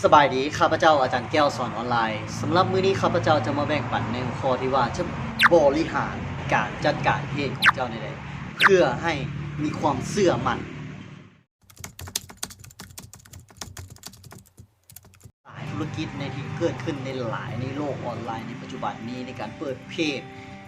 สบายดีข้าพเจ้าอาจารย์แก้วสอนออนไลน์สำหรับมื้อนี้ข้าพเจ้าจะมาแบ่งปันในหัวข้อที่ว่าจะบริหารการจัดการเพจของเจ้าในใดเพื่อให้มีความเชื่อมั่นหลายธุรกิจในที่เกิดขึ้นในโลกออนไลน์ในปัจจุบันนี้ในการเปิดเพจ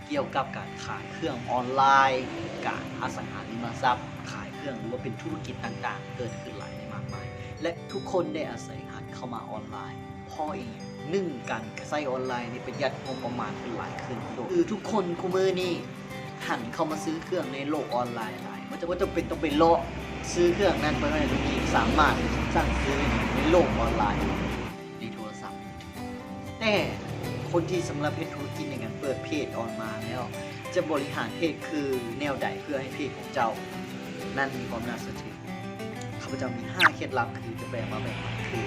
เกี่ยวกับการขายเครื่องออนไลน์การอสังหาริมทรัพย์ขายเครื่องหรือว่าเป็นธุรกิจต่างๆเกิดขึ้นหลายในมากมายและทุกคนได้อาศัยหันเข้ามาออนไลน์เพราะอีกนึ่งการใช้ออนไลน์ในประหยัดงบประมาณเป็นหลายขึ้นคือทุกคนคุมือนี่หันเข้ามาซื้อเครื่องในโลกออนไลน์หลายมันจะว่าจะเป็นต้องไปเลาะซื้อเครื่องนั้นไปให้ทุกทีสามารถสั่งซื้อในโลกออนไลน์ในโทรศัพท์แต่คนที่สำหรับเพจธุรกิจในการเปิดเพจออนมาแล้วจะบริหารเพจคือแนวใดเพื่อให้เพจของเจ้านั่นมีความน่าเชื่อถือข้าพเจ้ามี5เคล็ดลับคือจะแบ่งคือ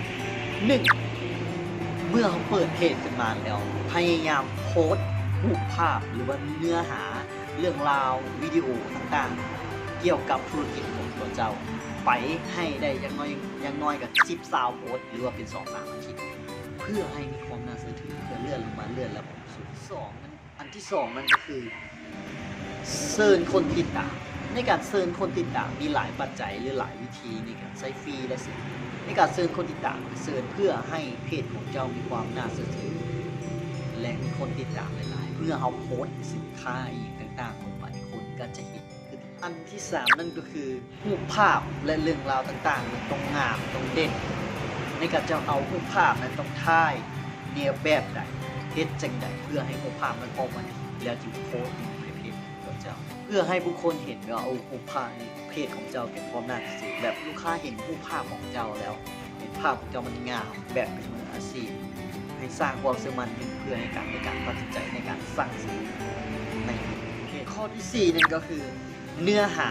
1. เมื่อเขาเปิดเพจขึ้นมาแล้วพยายามโพสต์รูปภาพหรือว่าเนื้อหาเรื่องราววิดีโอต่างๆเกี่ยวกับธุรกิจของตัวเจ้าไปให้ได้อย่างน้อยกับ10-20โพสต์หรือว่าเป็น 2-3 อาทิตย์เพื่อให้มีความน่าเชื่อถือเพื่อเลื่อนลงมาแล้วส่วนอันที่สองนั่นก็คือเชิญคนติดตามในการเชิญคนติดตามมีหลายปัจจัยหรือหลายวิธีในการใช้ฟรีและเสียในการเชิญคนติดตามเชิญเพื่อให้เพจของเจ้ามีความน่าเชื่อถือและมีคนติดตามหลายๆเพื่อเขาโพสต์สินค้าอีกต่างๆลงไปคนก็จะเห็นขึ้นอันที่3นั่นก็คือรูปภาพและเรื่องราวต่างๆมันต้องงามต้องเด่นในการจะเอารูปภาพนั้นต้องถ่ายเนี่ยแบบใดเฮ็ดจังใดเพื่อให้รูปภาพมันออกมาดีแล้วจึงโพสต์ในเพจของเจ้าเพื่อให้ผู้คนเห็นว่าเอารูปภาพในเพจของเจ้าเป็นความน่าเชื่อถือแบบลูกค้าเห็นรูปภาพของเจ้าแล้วเห็นภาพของเจ้ามันงามแบบเป็นมืออาชีพให้สร้างความเชื่อมั่นเพื่อให้ในการตัดสินใจในการสั่งซื้อในเพจข้อที่4นั่นก็คือเนื้อหา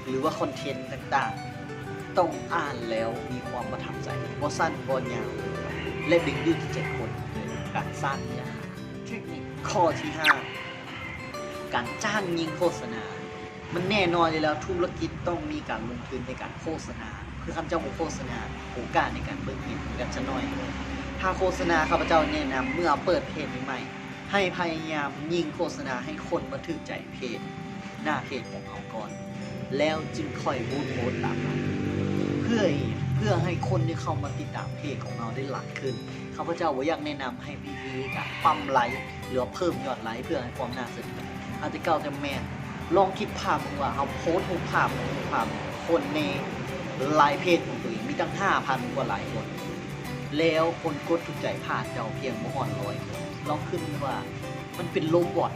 หรือว่าคอนเทนต์ต่างๆต้องอ่านแล้วมีความประทับใจบ่สั้นบ่ยาวและดึงดูดใจคนการสร้างเนื้อหาเทคนิคข้อที่5การจ้างยิงโฆษณามันแน่นอนอยู่แล้วธุรกิจต้องมีการลงทุนในการโฆษณาคือคำเจ้าโฆษณาโอกาสในการเบิ่งเห็นกันจะน้อยถ้าโฆษณาข้าพเจ้าแนะนำเมื่อเปิดเพจใหม่ๆให้พยายามยิงโฆษณาให้คนมาถึงใจเพจหน้าเพจของเขาก่อนแล้วจึงค่อยบูทโพสต์ตามนั้นเพื่อให้คนที่เข้ามาติดตามเพจของเราได้หลายขึ้นข้าพเจ้าอยากแนะนำให้พี่ๆการปั๊มไลค์หรือเพิ่มยอดไลค์เพื่อให้ความน่าสนใจอาจจะเก่าจะแม่นลองคิดภาพว่าเอาโพสต์รูปภาพคนในไลน์เพจของตัวเองมีตั้ง 5,000 กว่าหลายคนแล้วคนกดถูกใจผ่านเจ้าเพียงบ่ฮอด100คนลองขึ้นว่ามันเป็นโลบอท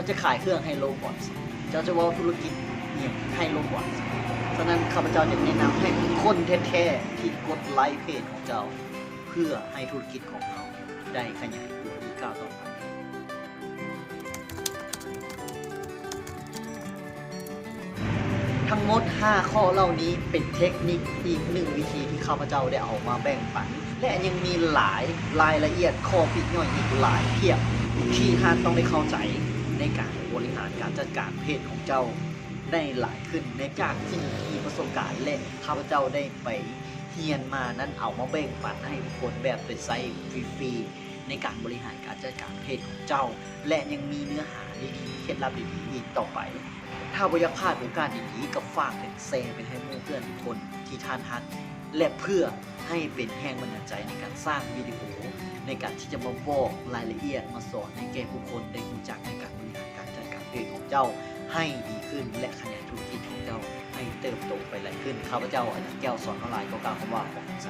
จะขายเครื่องให้โลบอทเจ้าจะว่าธุรกิจเนี่ยให้โลบอทฉะนั้นข้าพเจ้าจะแนะนำให้คนแท้ๆที่กดไลค์เพจของเจ้าเพื่อให้ธุรกิจของเราได้ขยายตัวหรือก้าวต่อไปทั้งหมด5ข้อเหล่านี้เป็นเทคนิคอีก1วิธีที่ข้าพเจ้าได้เอามาแบ่งปันและยังมีหลายรายละเอียดข้อปลีกย่อยอีกหลายเพียบที่ท่านต้องได้เข้าใจในการบริหารการจัดการเพจของเจ้าได้หลายขึ้นในจากที่มีประสบการณ์และข้าพเจ้าได้ไปเรียนมานั้นเอามาแบ่งปันให้ทุกคนแบบเป็นไซต์ฟรีๆในการบริหารการจัดการเพจของเจ้าและยังมีเนื้อหาดีๆเคล็ดลับดีๆอีกต่อไปถ้าบ่อยากพลาดโอกาสดีๆก็ฝากแชร์ไปให้หมู่เพื่อนทุกคนที่ท่านฮักและเพื่อให้เป็นแรงบันดาลใจในการสร้างวิดีโอในการที่จะมาบอกรายละเอียดมาสอนให้แก่ผู้คนได้รู้จักในการบริหารการจัดการเพจของเจ้าให้ดีขึ้นและขยายธุรกิจของเจ้าให้เติบโตไปหลายขึ้นข้าพเจ้าอาจารย์แก้วสอนออนไลน์ก็กล่าวคำว่าขอบใจ